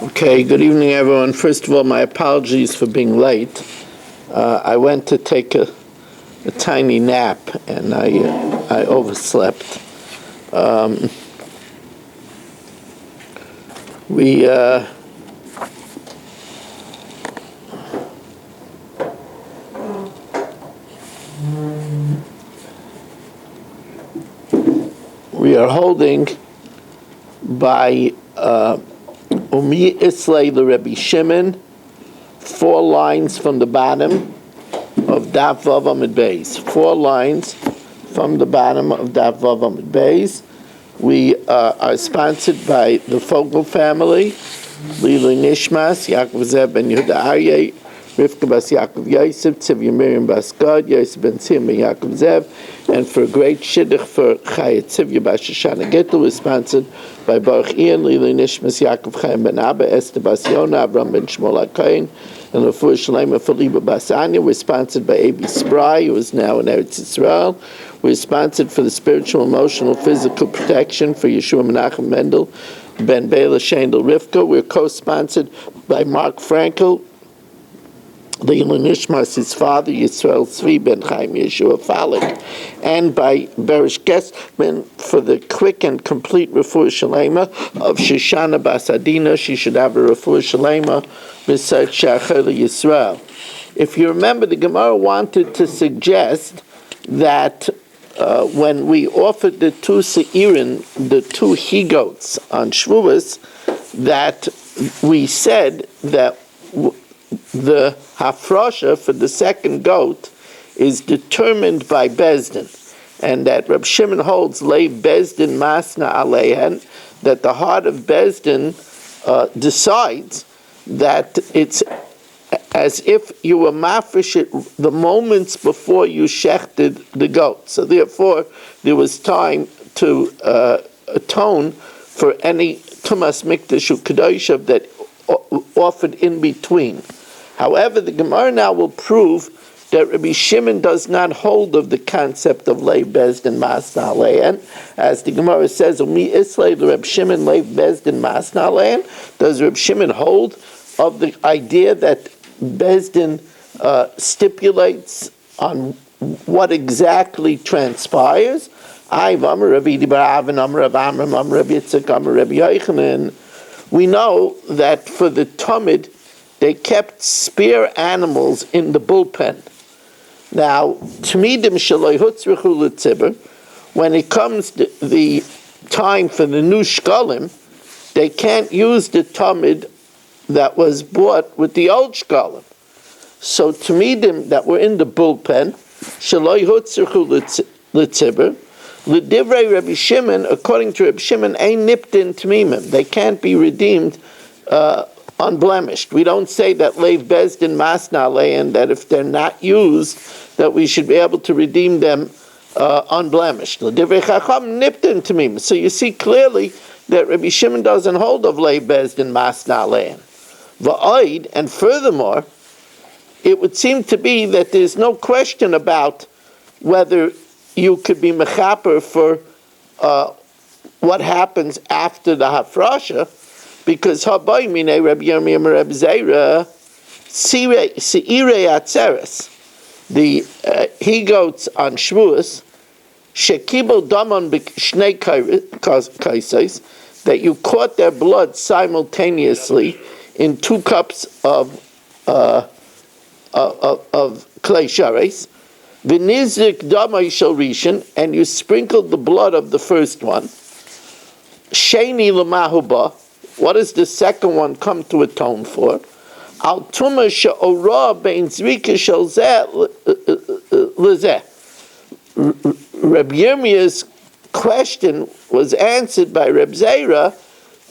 Okay, good evening, everyone. First of all, my apologies for being late. I went to take a tiny nap, and I overslept. We are holding by Umi Islay the Rebbe Shimon, 4 lines from the bottom of Daf Vav Amud Beis. 4 lines from the bottom of Daf Vav Amud Beis. We are sponsored by the Fogel family, Lili Nishmas, Yaakov Zev ben Yehuda Aryeh, Rivka bas Yaakov Yosef, Tzivya Miriam bas Gad, Yosef ben Tzim ben Yaakov Zev, and for a great shidduch for Chayat Tzivya bas Shoshana Gittel, was sponsored by Baruch Ian, Lili Nishmas, Yaakov Chaim ben Abba, Esther bas Yona, Avram ben Shmuel HaKohen, and Lefur Shalema for Liba bas Anya. We're sponsored by Abi Spry, who is now in Eretz Yisrael. We're sponsored for the spiritual, emotional, physical protection for Yeshua Menachem Mendel, Ben Bela Shandel Rivka. We're co-sponsored by Mark Frankel, the Nishmas, his father, Yisrael Tzvi Ben Chaim Yeshua Falik, and by Berish Gestman for the quick and complete refuah shalema of Shoshana Bas Adina. She should have a refuah shalema b'sat Shachar Yisrael. If you remember, the Gemara wanted to suggest that when we offered the 2 seirin, the 2 he-goats on Shavuos, that we said that the hafrosha for the second goat is determined by Bezdin, and that Reb Shimon holds lei Bezdin masna aleihen, that the heart of Bezdin decides that it's as if you were mafresh it the moments before you shechted the goat. So therefore, there was time to atone for any tumas mikdash u'kedoshav that offered in between. However, the Gemara now will prove that Rabbi Shimon does not hold of the concept of lei bezdin masna aleihen, as the Gemara says, "Umi islay the Reb Shimon lei bezdin masna aleihen." Does Reb Shimon hold of the idea that Bezdin stipulates on what exactly transpires? We know that for the Talmud, they kept spare animals in the bullpen. Now, when it comes to the time for the new shkalim, they can't use the Talmud that was bought with the old shkalim. So Tamidim that were in the bullpen, Shaloi Hutzirchu L'Tzibur, L'Divrei Rabbi Shimon, according to Rabbi Shimon, Ein Niptin Tamimim. They can't be redeemed unblemished. We don't say that Leiv Bezdin Masna Lein, that if they're not used, that we should be able to redeem them unblemished. L'Divrei Chacham Niptin Tamimim. So you see clearly that Rabbi Shimon doesn't hold of Leiv Bezdin Masna Lein. Va'oid, and furthermore, it would seem to be that there's no question about whether you could be mechaper for what happens after the hafrasha, because haboy minei Rabbi Yirmiyah Rabbi Zera seirei atzeres, the he-goats on Shavuos, shekibel damon b'shnei kaisais, that you caught their blood simultaneously in 2 cups of klei shares, v'nizik damai shel rishon, and you sprinkled the blood of the first one. Sheni l'mahuba, what does the second one come to atone for? Al tuma she'ora bein zrika shel zeh lezeh. Reb Yirmiyah's question was answered by Reb Zera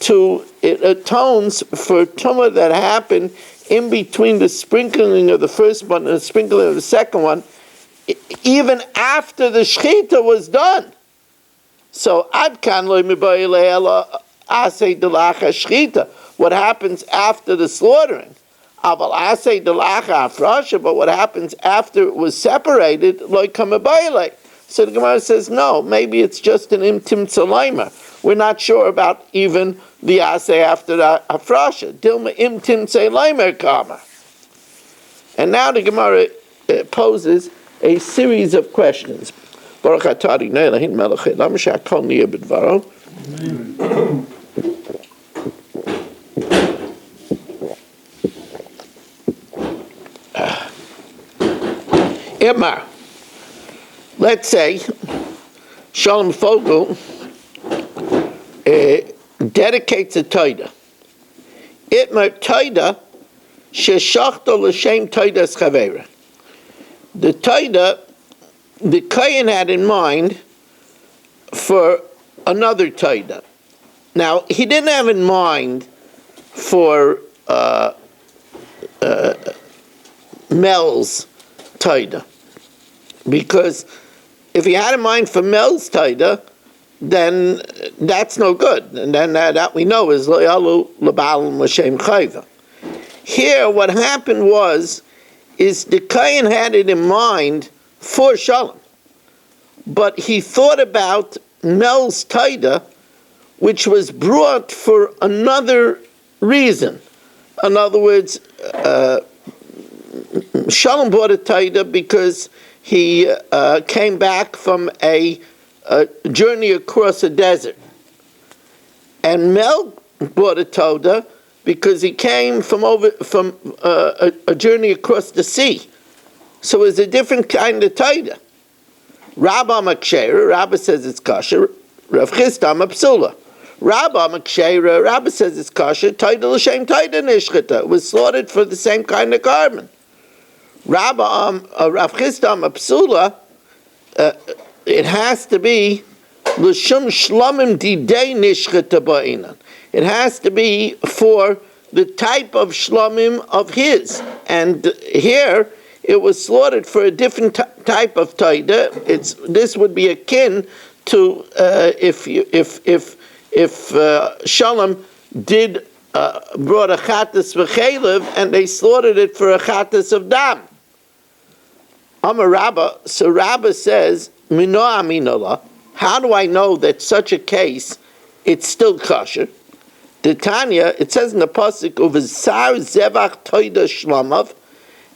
to it atones for tumah that happened in between the sprinkling of the first one and the sprinkling of the second one, even after the shechita was done. So ad kan lo mibayilei ela asay delacha shechita. What happens after the slaughtering? Aval asay delacha afrasha. But what happens after it was separated? Lo kamabayilei. So the Gemara says no. Maybe it's just an imtim tzalaimer. We're not sure about even the asay after the afrasha. Dilma imtim say leimer kama. And now the Gemara poses a series of questions. Baruch atari ne'elahin melech lam shakol niya b'dvaro. Imar, let's say Shalom Fogel dedicates a Toida. Itmar Toida sheshachto l'shem Toidas chavera. The Toida, the Kohen had in mind for another Toida. Now, he didn't have in mind for Mel's Toida. Because if he had in mind for Mel's Taida, then that's no good. And then that we know is Loyalu Labal L'Shem Chayva. Here, what happened is the Kohen had it in mind for Shalom. But he thought about Mel's Taida, which was brought for another reason. In other words, Shalom bought a Taida because he came back from a journey across a desert. And Mel bought a Toda because he came from a journey across the sea. So it was a different kind of Toda. Rabba Maksher, Rabba says it's kosher. Rav Chisda Psula. Rabba Maksher, Rabba says it's kosher. Toda l'shem Toda nishchita. It was slaughtered for the same kind of carbon. Rav Chisda Psula, it has to be l'shum shlamim didei nishcheta ba'inan. It has to be for the type of shlamim of his, and here it was slaughtered for a different type of taida. This would be akin to if Shalom did brought a chattas v'chelev and they slaughtered it for a chattas of dam. Amar Rabba, so Rabba says, Mino aminola, how do I know that such a case, it's still kosher? The Tanya, it says in the pasuk, Uv'zar zevach toida shlamav,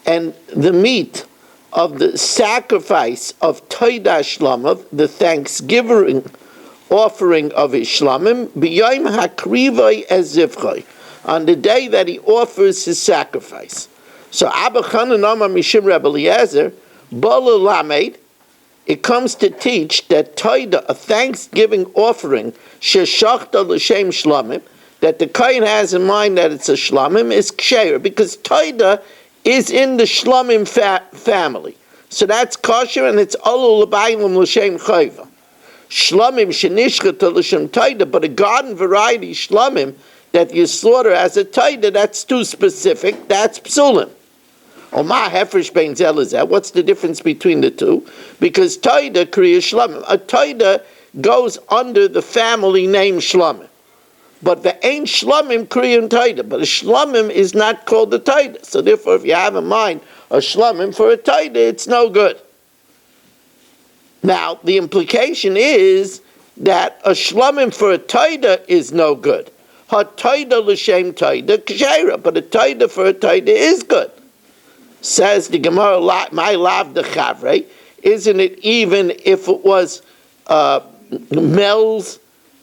and the meat of the sacrifice of toida shlamav, the thanksgiving offering of his shlamim, b'yoyim hakrivoi ez zivchoi, on the day that he offers his sacrifice. So Abba Chanan Amar Mishim Rebbe Eliezer, Bala Lamed, it comes to teach that Toida, a thanksgiving offering, Sheshachta L'Shem Shlamim, that the Kohen has in mind that it's a Shlamim, is Ksher, because Toida is in the Shlamim family. So that's kosher, and it's Olu L'Bayim L'Shem Chayva. Shlamim Shenishchata L'Shem Toida, but a garden variety Shlamim that you slaughter as a Toida, that's too specific, that's Psulim. What's the difference between the two? Because Toida kriya shlamim. A Toida goes under the family name shlamim. But the ain't shlamim kriya Toida. But a shlamim is not called a Toida. So therefore, if you have in mind a shlamim for a Toida, it's no good. Now, the implication is that a shlamim for a Toida is no good. Ha Toida l'shem Toida k'sheira. But a Toida for a Toida is good. Says the Gemara, my lav de chavre, isn't it even if it was Mel's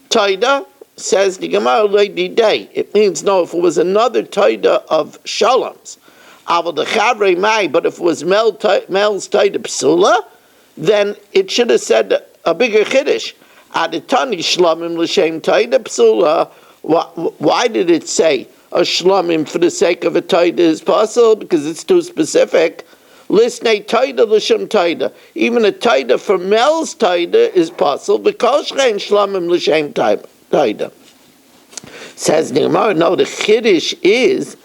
Taida? Says the Gemara, day. It means no, if it was another Taida of Shalom's. Aval de chavre mai, but if it was Mel's Taida psula, then it should have said a bigger chiddush. Aditani shlamim l'shem Taida psula. Why did it say a shlamim for the sake of a taida is possible? Because it's too specific. Lisnei taida l'shem taida. Even a taida for Mel's taida is possible because shein shlamim l'shem taida. Says the Gemara, no, the chiddush is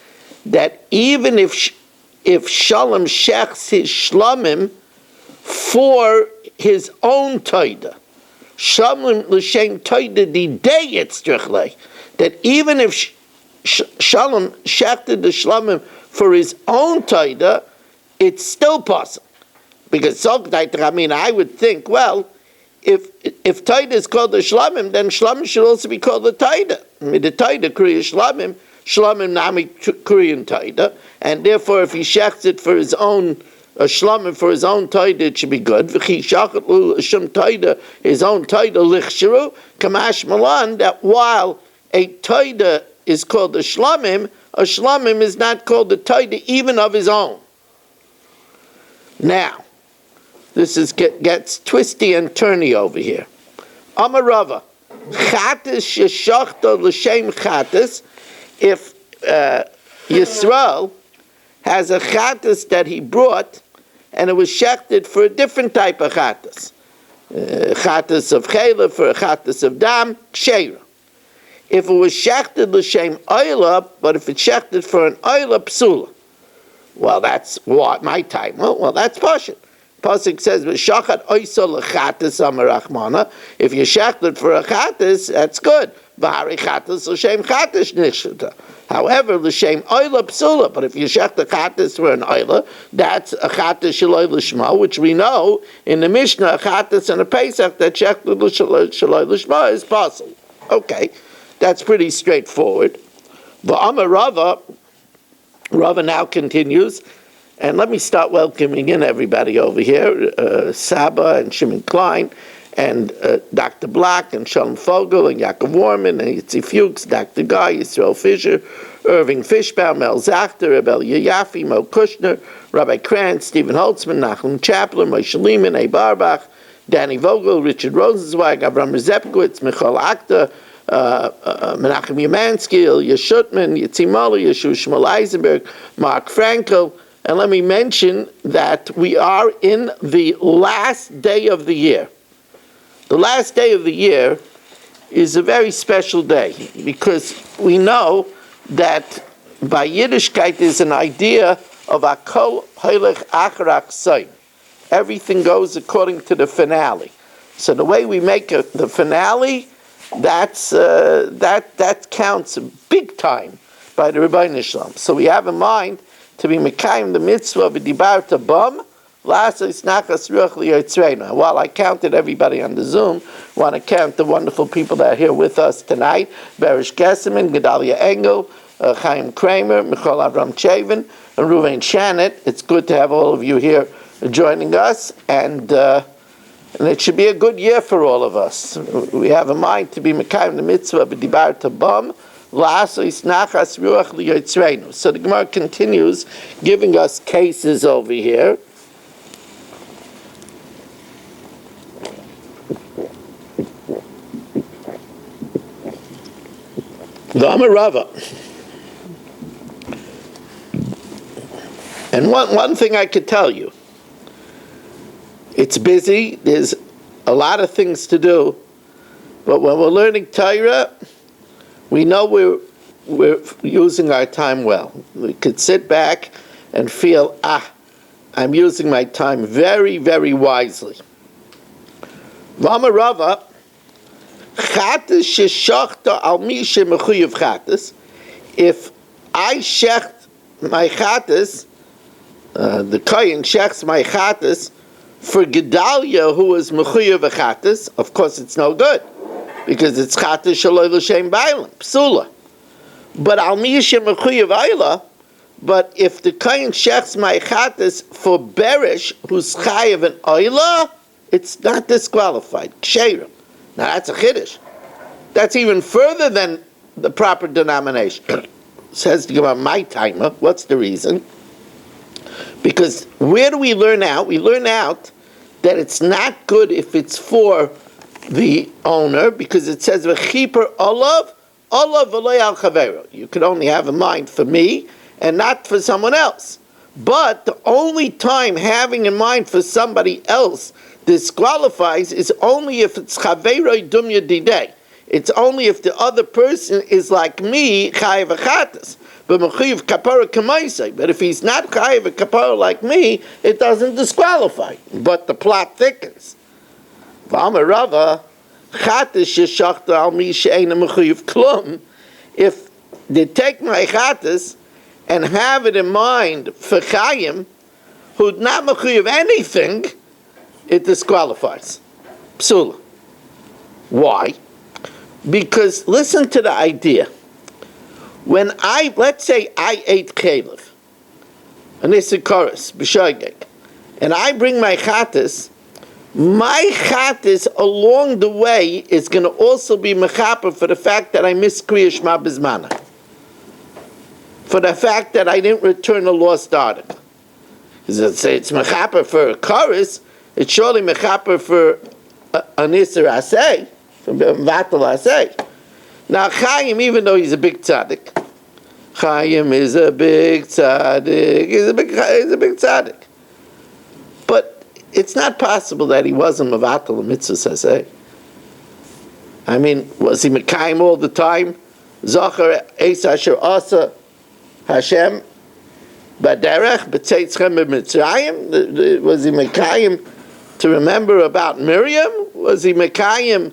that even if Shalom shechs his shlamim for his own taida, shlamim l'shem taida di day etzrichlei, that even if Shalom shechted the shlamim for his own taida, it's still possible. Because I would think, well, if taida is called the shlamim, then shlamim should also be called the taida. Midataida kriya shlamim, shlamim nami kriyan taida, and therefore if he shechts it for his own shlamim for his own taida, it should be good. V'chi shachat lu shum taida, his own taida lichshiru kamash malan, that while a taida is called a shlamim is not called a taida even of his own. Now, this gets twisty and turny over here. Amar Rava, chatas sheshachta l'shem chatas, if Yisrael has a chatas that he brought, and it was shechted for a different type of chatas, chatas of chayla for a chatas of dam, ksheira. If it was shechted l'shem oila, but if it's shechted for an oila, psula. Well, that's what my time. Well, that's pashut. Pasuk says, "V'shachat oisa lechatis amarachmana." If you shechted for a chatis, that's good. V'hari chatis l'shem chatis nishta. However, l'shem oila psula. But if you shecht a chatis for an oila, that's a chatis shaloi l'shma, which we know in the Mishnah, a chatis and a pesach that shechted shaloi l'shma is possible. Okay, that's pretty straightforward. V'amar Rava now continues, and let me start welcoming in everybody over here, Saba and Shimon Klein, and Dr. Black, and Shalom Fogel, and Yaakov Warman, and Yitzi Fuchs, Dr. Guy, Yisrael Fisher, Irving Fishbaum, Mel Zachter, Abel Yayafi, Mo Kushner, Rabbi Krantz, Stephen Holtzman, Nachum Chapler, Moshe Lehman, A. Barbach, Danny Vogel, Richard Rosenzweig, Avram Rezepkowitz, Michal Akta, Menachem Yamansky, Ilya Shutman, Yitzi Muller, Yeshua Shmuel Eisenberg, Mark Frankel, and let me mention that we are in the last day of the year. The last day of the year is a very special day because we know that by Yiddishkeit there's an idea of Akol Hoilech Acharach Soim. Everything goes according to the finale. So the way we make the finale, that counts big time by the Rebbeinu Shalom. So we have in mind to be mekayim the mitzvah of dibarta bam la'asas nachas ruach liyotzreinu. While I counted everybody on the Zoom, I want to count the wonderful people that are here with us tonight: Berish Gesseman, Gedalia Engel, Chaim Kramer, Michal Avram Chavin, and Ruvain Shannon. It's good to have all of you here joining us, and it should be a good year for all of us. We have in mind to be mekayim the mitzvah of dibarta bam la'asas nachas ruach liyotzreinu. So the Gemara continues giving us cases over here. The Amar Rava. And one thing I could tell you, it's busy, there's a lot of things to do, but when we're learning Torah, we know we're using our time well. We could sit back and feel, I'm using my time very, very wisely. V'amar Rava, chatas sheshachta al mi shemechuyev chatas. If I shecht my chatas, the kohen shechts my chatas for Gedalia, who is mechuyev chatas, of course it's no good, because it's chatas shaloi l'shem bailam, psula. But al mi shemechuyev ayla, but if the kohen shechts my chatas for Berish, who's chayev an ayla, it's not disqualified. Ksherim. Now that's a chiddush. That's even further than the proper denomination. Says the Gemara, my timer. What's the reason? Because where do we learn out? We learn out that it's not good if it's for the owner, because it says v'chiper olav v'loy al chavero. You could only have a mind for me and not for someone else. But the only time having in mind for somebody else disqualifies is only if it's chaveroi dumya didei. It's only if the other person is like me, chayev achatas, but mechuyev kapara kamaisei. But if he's not chayev kapara like me, it doesn't disqualify. But the plot thickens. V'amar Rava, chatas sheshachta al mi she'ena mechuyev klum. If they take my chatas and have it in mind for chayim, who'd not mechuyev anything, it disqualifies. Psula. Why? Because listen to the idea. When let's say I ate chaylev, an isikoris, b'shogeg, and I bring my chatas along the way is going to also be mechaper for the fact that I missed Kriya Shema B'zmana. For the fact that I didn't return a lost article. Because it's mechaper for a chorus, it's surely mechaper for an Isser Aseh, for Vatal Aseh. Now Chaim, even though he's a big tzaddik, Chaim is a big tzaddik, he's a big tzaddik. But it's not possible that he wasn't Mavatal Mitzvah Aseh. I mean, was he Mekayim all the time? Zachar Eis Asher Asa Hashem Baderech B'Tzeitzchem B'Mitzrayim? Was he Mekayim to remember about Miriam? Was he Mekayim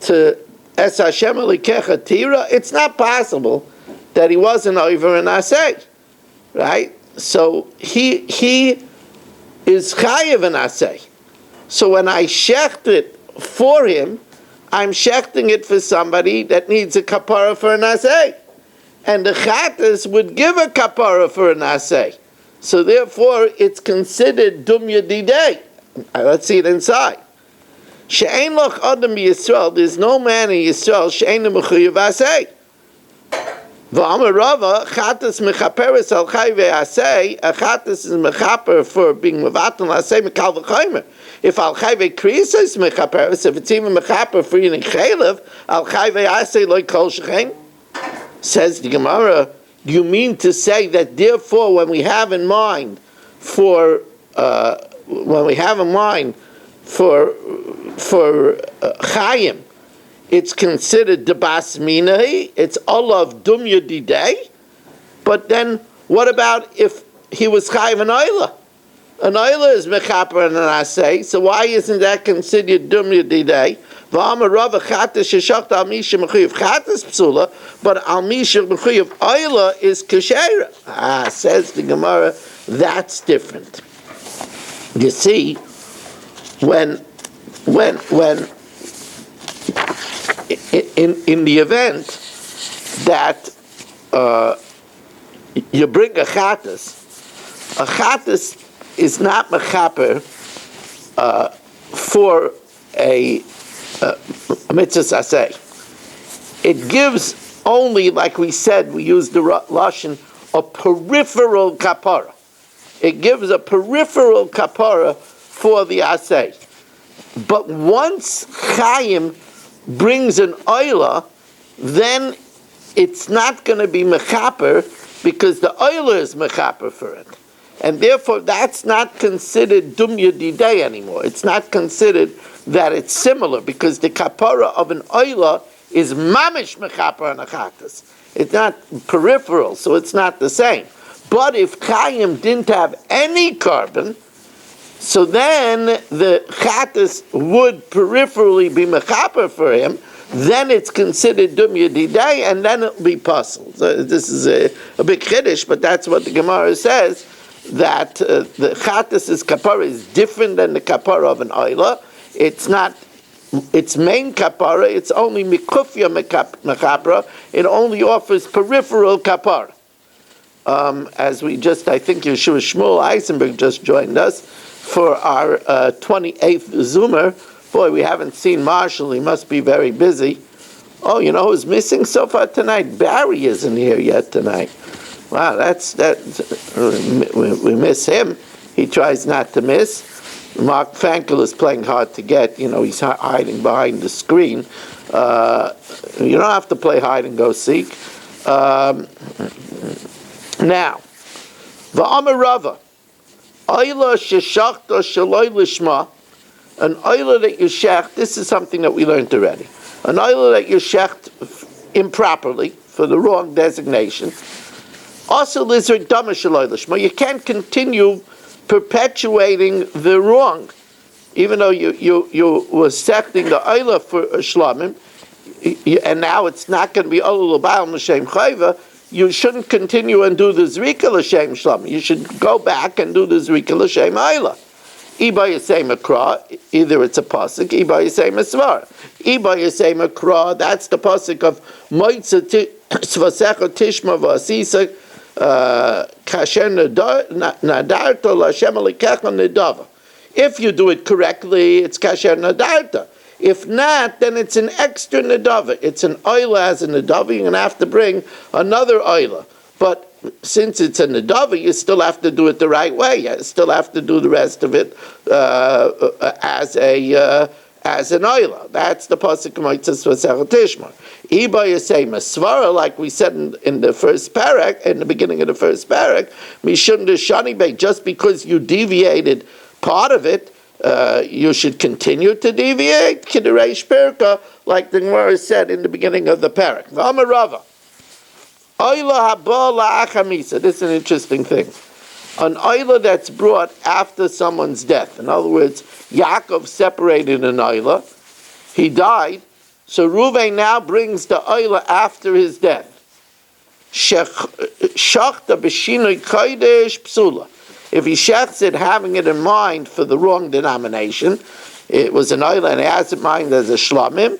to Es Hashem Elikecha Tira? It's not possible that he wasn't over in Aseh, right? So he is chayiv in Aseh. So when I shecht it for him, I'm shechting it for somebody that needs a kapara for an Aseh. And the chatas would give a kapara for an Aseh. So therefore, it's considered dum yadidei. Let's see it inside. She'ein loch adam Yisrael, there's no man in Yisrael, she'ein mechuyev Aseh. V'amar Rava, chatas mechaperes al chay ve'aseh, a chatas is mechaper for being mevatel aseh mekal v'chaymer. If al chay ve'kriyas is mechaperes, if it's even mechaper for eating chaylev, al chay ve'aseh loy kol shechen. Says the Gemara, you mean to say that therefore when we have in mind for chayim, it's considered debas minahi, it's olav dum yadidei. But then, what about if he was chayiv an oila? An oila is mechaper and an asay, so why isn't that considered dum yadidei? V'amar Rava chatas sheshachta al misha mechuyev chatas psula, but al misha mechuyev oila is kashera. Says the Gemara, that's different. You see, when in the event that you bring a chatas is not mechaper for a mitzvah aseh. It gives only, like we said, we use the lashon, a peripheral kapara. It gives a peripheral kapara for the aseh. But once Chaim brings an oila, then it's not going to be mechaper because the oila is mechaper for it. And therefore that's not considered dum yadidei anymore. It's not considered that it's similar because the kapara of an oila is mamish mechaper and achatas. It's not peripheral, so it's not the same. But if Chaim didn't have any carbon, so then the chatas would peripherally be mechaper for him, then it's considered dum yadidei, and then it'll be puzzled. So this is a big chiddush, but that's what the Gemara says, that the chatas' kapara is different than the kapara of an oila. It's not its main kapara, it's only mikufya mechapra, it only offers peripheral kapara. As we just, I think Yeshua Shmuel Eisenberg just joined us for our 28th Zoomer. Boy, we haven't seen Marshall, he must be very busy. Oh, you know who's missing so far tonight? Barry isn't here yet tonight. Wow, we miss him. He tries not to miss. Mark Fankel is playing hard to get. You know, he's hiding behind the screen. You don't have to play hide and go seek. Now, v'amar Rava, oila sheshachta shaloi lishma, an oila that you shecht, this is something that we learned already. An oila that you shecht improperly, for the wrong designation, also lizard dama shaloi lishma, you can't continue perpetuating the wrong. Even though you were sechting the oila for shlamim, and now it's not going to be oila l'baal m'shem chayva, you shouldn't continue and do the zrika l'shem shlamim. You should go back and do the zrika l'shem oila. Iba Yasei Makra, either it's a pasuk, Iba Yasei Masvar. Iba Yasei Makra, that's the pasuk of Moitza Svasecha Tishma Vasisa Kasher Nadarta Lashem Alikecha Nedava. If you do it correctly, it's Kasher Nadarta. If not, then it's an extra Nedava. It's an oila as a Nedava. You're going to have to bring another oila. But since it's a Nedava, you still have to do it the right way. You still have to do the rest of it as an oila. That's the pasuk Moitzas V'Sechel Tishma. Iba Yasei Masvara, like we said in the first parak, in the beginning of the first parak, Mishum Deshani Bey, just because you deviated part of it, you should continue to deviate. Kidereish Perka, like the Gemara said in the beginning of the parak. V'Amarava. This is an interesting thing. An oila that's brought after someone's death. In other words, Yaakov separated an oila. He died. So Reuven now brings the oila after his death. Shachta b'shinoi kodesh psula. If he shechts it having it in mind for the wrong denomination, it was an oila and he has it in mind as a shlamim,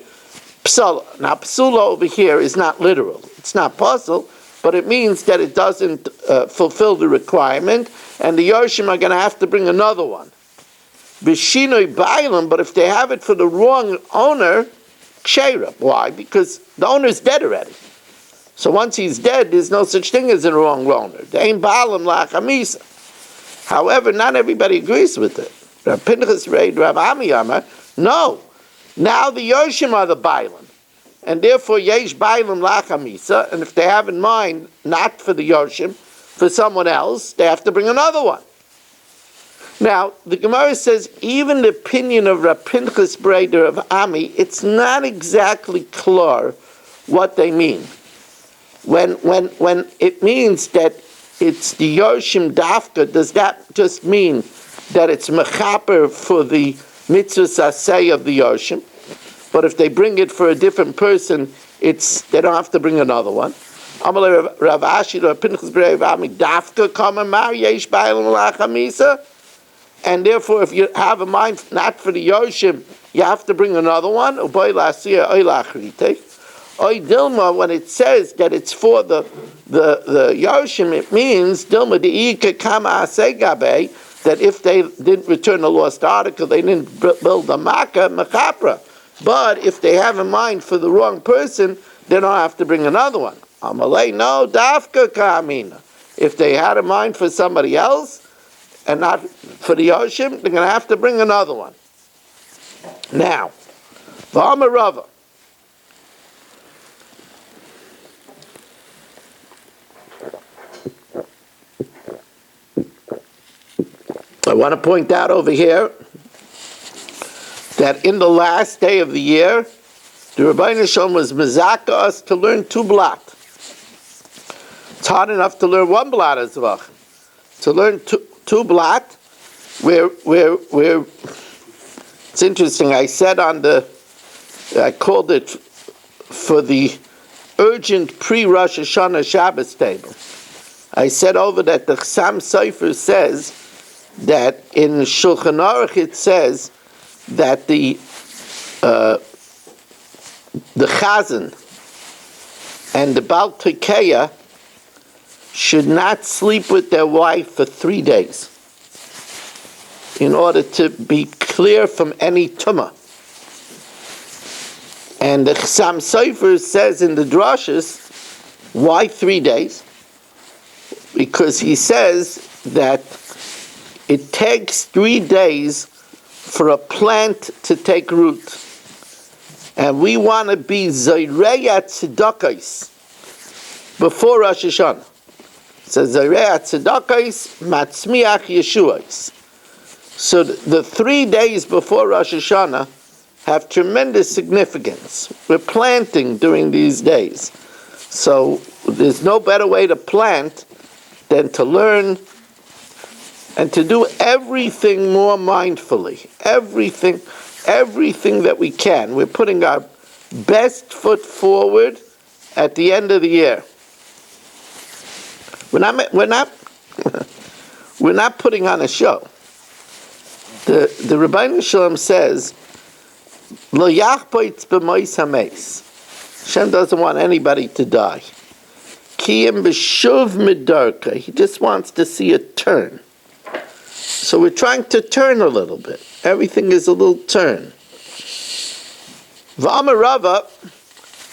psula. Now psula over here is not literal. It's not puzzle, but it means that it doesn't fulfill the requirement, and the Yorshim are going to have to bring another one. B'shinoi bailam, but if they have it for the wrong owner, ksheira. Why? Because the owner's dead already. So once he's dead, there's no such thing as a wrong owner. They ain't bailam la'achamisa. However, not everybody agrees with it. Rav Pinchas Reid, Rav Ami Amar, no. Now the Yorshim are the bailam. And therefore, yesh bailam la'achamisa, and if they have in mind, not for the Yorshim, for someone else, they have to bring another one. Now, the Gemara says, even the opinion of Rav Pinchas Breder of Ami, it's not exactly clear what they mean. When it means that it's the Yorshim Dafka, does that just mean that it's mechaper for the mitzvah saseh of the Yorshim? But if they bring it for a different person, they don't have to bring another one. Amalei Rav Ashi, Rav Pinchas Breder of Ami, Dafka kamar yesh bailam la'achamisa. And therefore, if you have a mind not for the Yorshim, you have to bring another one. Dilma, when it says that it's for the Yorshim, it means Dilma de'ika kama asegabe, that if they didn't return a lost article, they didn't build a makkah, mechapra. But if they have a mind for the wrong person, they don't have to bring another one. Amalei, no, dafka kamina. If they had a mind for somebody else, and not for the Yorshim, they're going to have to bring another one. Now, V'amarava. I want to point out over here that in the last day of the year, the Rebbeinu Shalom was mezaka us to learn 2 blat. It's hard enough to learn 1 blat as well. To learn two blat, where it's interesting. I said I called it for the urgent pre-Rosh Hashanah Shabbos table. I said over that the Chassam Sofer says that in Shulchan Aruch it says that the Chazan and the Baal Tekeya should not sleep with their wife for 3 days in order to be clear from any tumah. And the Chassam Sofer says in the drashas, why 3 days? Because he says that it takes 3 days for a plant to take root. And we want to be Zayrei Tzedakos before Rosh Hashanah. So Zayrei Tzedakos Matzmiach Yeshuos. So the 3 days before Rosh Hashanah have tremendous significance. We're planting during these days. So there's no better way to plant than to learn and to do everything more mindfully. Everything that we can. We're putting our best foot forward at the end of the year. We're not putting on a show. The Rabbeinu Shalom says, Lo yachpoitz b'mois hameis. Hashem doesn't want anybody to die. Kiyim b'shuv midarka. He just wants to see a turn. So we're trying to turn a little bit. Everything is a little turn. V'amarava,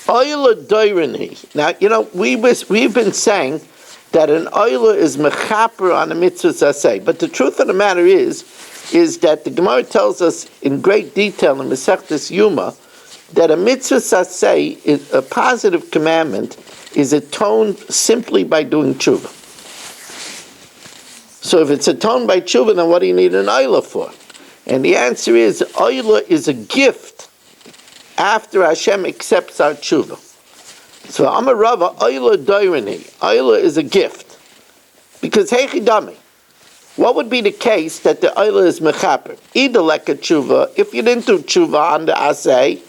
oyla doirini. Now, we've been saying that an oyla is mechaper on a mitzvah saseh. But the truth of the matter is that the Gemara tells us in great detail in Masechtas Yuma that a mitzvah saseh, is a positive commandment, is atoned simply by doing tshuva. So if it's atoned by tshuva, then what do you need an oyla for? And the answer is, oyla is a gift after Hashem accepts our tshuva. So Amar Rava, oyla doirini. Oyla is a gift. Because heichidami. What would be the case that the oyla is mechaper? Either like a tshuva, if you didn't do tshuva on the asay,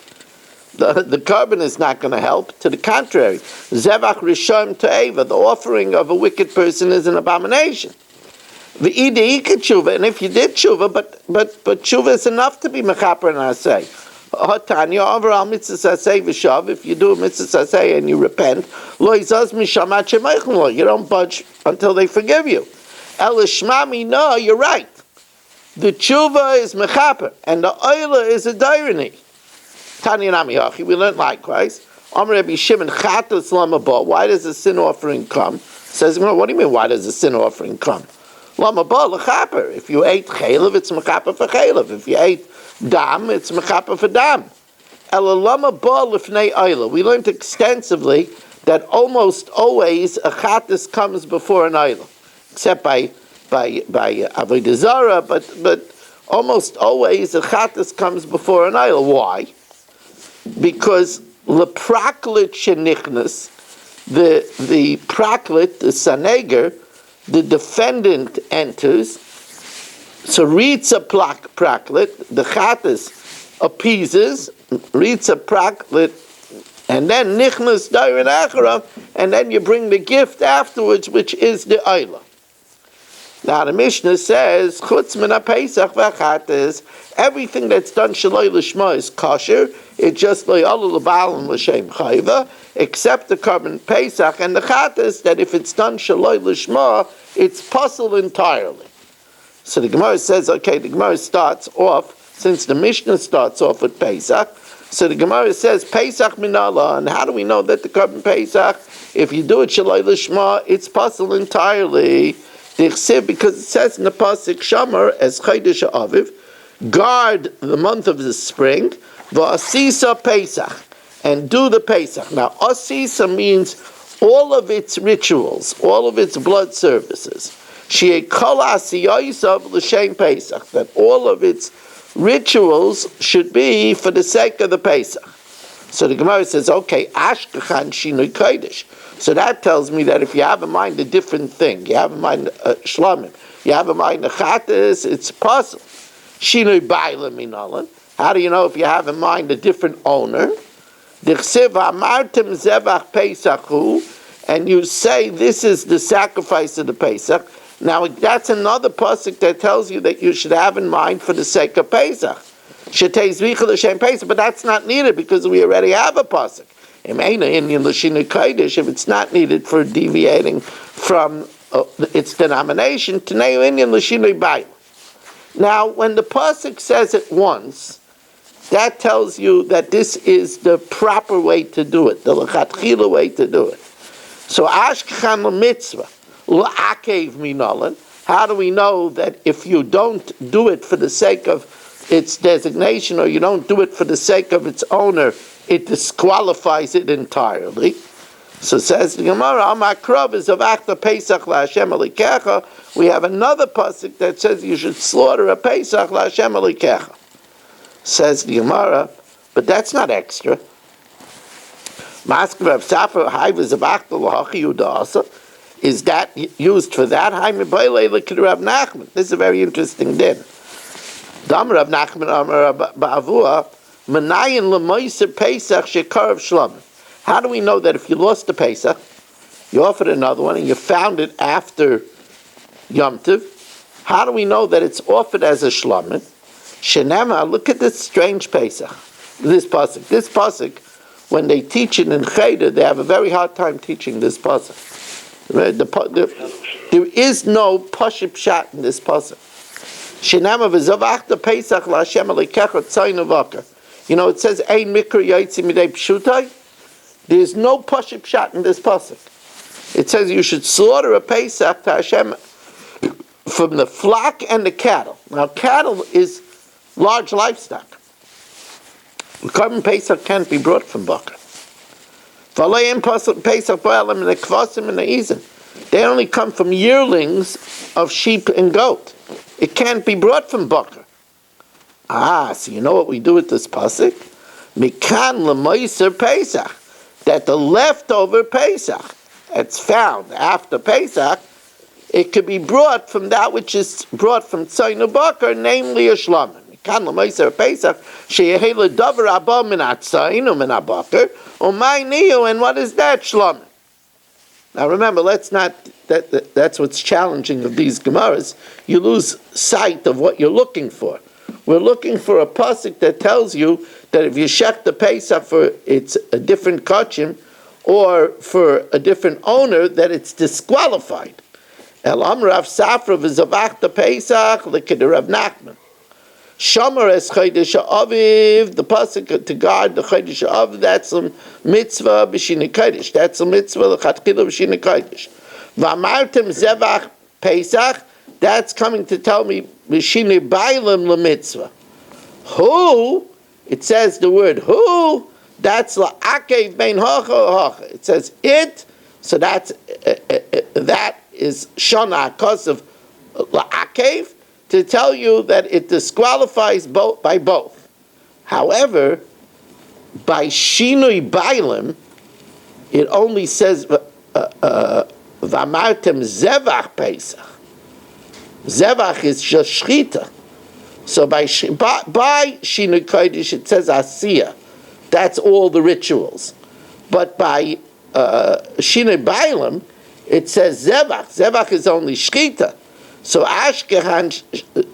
the carbon is not going to help. To the contrary, Zevach Rishon Ta'eva, the offering of a wicked person is an abomination. V'idei tshuva, and if you did tshuva, but tshuva is enough to be mechaper and asay. Hatanya overall mitzvah saseh v'shav. If you do a mitzvah saseh and you repent, lo yizaz mishamat shemeichel lo. You don't budge until they forgive you. Elishmami, no, you're right. The tshuva is mechaper and the oyla is a dairani. Tanya nami hachi. We learned likewise. Amar Rabbi Shimon chatos lamabah. Why does the sin offering come? Says, what do you mean? Why does the sin offering come? Lamabah lechaper. If you ate chaylev, it's mechaper for chaylev. If you ate dam, it's mechaper for dam. Elalama lifnei oyla. We learned extensively that almost always a chatas comes before an oyla, except by avodah zarah, but almost always a chatas comes before an oyla. Why? Because lepraklit shenichnas, the praklit, the saneger, the defendant enters. So ritza praklit, the chatas appeases, ritza praklit, and then nichnas dairin acharav, and then you bring the gift afterwards, which is the oyla. Now the Mishnah says, chutz min ha-pesach v'chatas, everything that's done shaloi l'shma is kosher. It's just lo ya'alu l'ba'alim l'shem chayva, except the carbon pesach and the chatas, that if it's done shaloi l'shma, it's puzzled entirely. So the Gemara says, okay, the Gemara starts off, since the Mishnah starts off with Pesach, so the Gemara says, Pesach minala, and how do we know that the carbon Pesach, if you do it shaloi l'shma, it's puzzled entirely? Because it says in the Pasuk, Shamar, as Chodesh Aviv, guard the month of the spring, v'asisa Pesach, and do the Pesach. Now, asisa means all of its rituals, all of its blood services. That all of its rituals should be for the sake of the Pesach. So the Gemara says, okay, Ashkechan Shinui Kodesh. So that tells me that if you have in mind a different thing, you have in mind Shlamim, you have in mind a Chatas, it's possible. Shinui Bailam Minalan. How do you know if you have in mind a different owner? Dichsev Amartem Zevach Pesachu, and you say this is the sacrifice of the Pesach. Now that's another pasuk that tells you that you should have in mind for the sake of Pesach. But that's not needed because we already have a pasuk. If it's not needed for deviating from its denomination, now when the pasuk says it once, that tells you that this is the proper way to do it, the lechatchila way to do it. So ashkechan l'mitzvah. How do we know that if you don't do it for the sake of its designation, or you don't do it for the sake of its owner, it disqualifies it entirely? So says the Gemara, Amakrav is of Achta Pesach LaHashem Elikecha. We have another pasuk that says you should slaughter a Pesach LaHashem Elikecha. Says the Gemara, but that's not extra. Maskvav Safer Haivas of Achta Lahachi Udasa. Is that used for that? This is a very interesting din. Dam Rav Nachman Amar Ba'avua Menayin L'Moiser Pesach Shekarav Shlamim. How do we know that if you lost the Pesach, you offered another one and you found it after Yom Tov, How do we know that it's offered as a shlamim? Shenema, look at this strange Pesach. This pasuk. This pasuk, when they teach it in Cheder, they have a very hard time teaching this pasuk. There is no pashut pshat in this pasuk. Shenema v'zavachta Pesach la'Hashem Elokecha tzaynu v'akar. You know, it says ein mikra yaitzi midei pshutai. There is no pashut pshat in this pasuk. It says you should slaughter a Pesach to Hashem from the flock and the cattle. Now, cattle is large livestock. The carbon Pesach can't be brought from Bakar. They only come from yearlings of sheep and goat. It can't be brought from Bakar. So you know what we do with this pasuk? Mikan l'moiser Pesach. That the leftover Pesach that's found after Pesach, it could be brought from that which is brought from Tzaynu Bakar, namely a shlamim. And what is that shlamim? Now remember, that's what's challenging of these Gemaras. You lose sight of what you're looking for. We're looking for a pasuk that tells you that if you shech the Pesach for it's a different kachim or for a different owner, that it's disqualified. El Amrav Safra v'zavachta Pesach l'kid Rav Nachman. Shomer es Chodesh Aviv, the pasuk to guard the Chodesh Aviv, that's a mitzvah b'shina kodesh. That's a mitzvah l'chatchila b'shina kodesh. V'amartem zevach Pesach, that's coming to tell me b'shina bailim l'mitzvah. Who? It says the word who. That's la'akev bein hocha hocha. It says it, so that is shana because of la'akev, to tell you that it disqualifies by both. However, by shinui bailim, it only says v'amartem zevach Pesach. Zevach is just shchita. So by shinui kodesh it says asiyah. That's all the rituals. But by shinui bailim it says zevach. Zevach is only shchita. So Ashkehan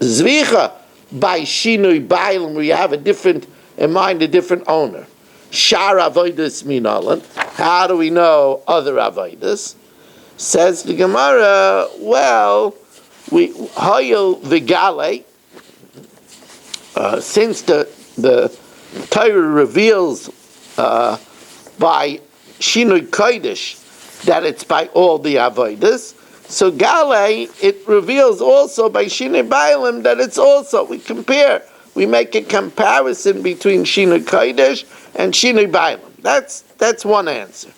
Zvicha by Shinui Bailim, we have a different owner. Shar Avodas Minalan. How do we know other Avodas? Says the Gemara, well, we Hayil Vigale, since the Torah reveals by Shinui Kodesh that it's by all the Avodas, so Gale, it reveals also by Shinui Bailim that it's also, we make a comparison between Shinui Kodesh and Shinui Bailim. That's one answer.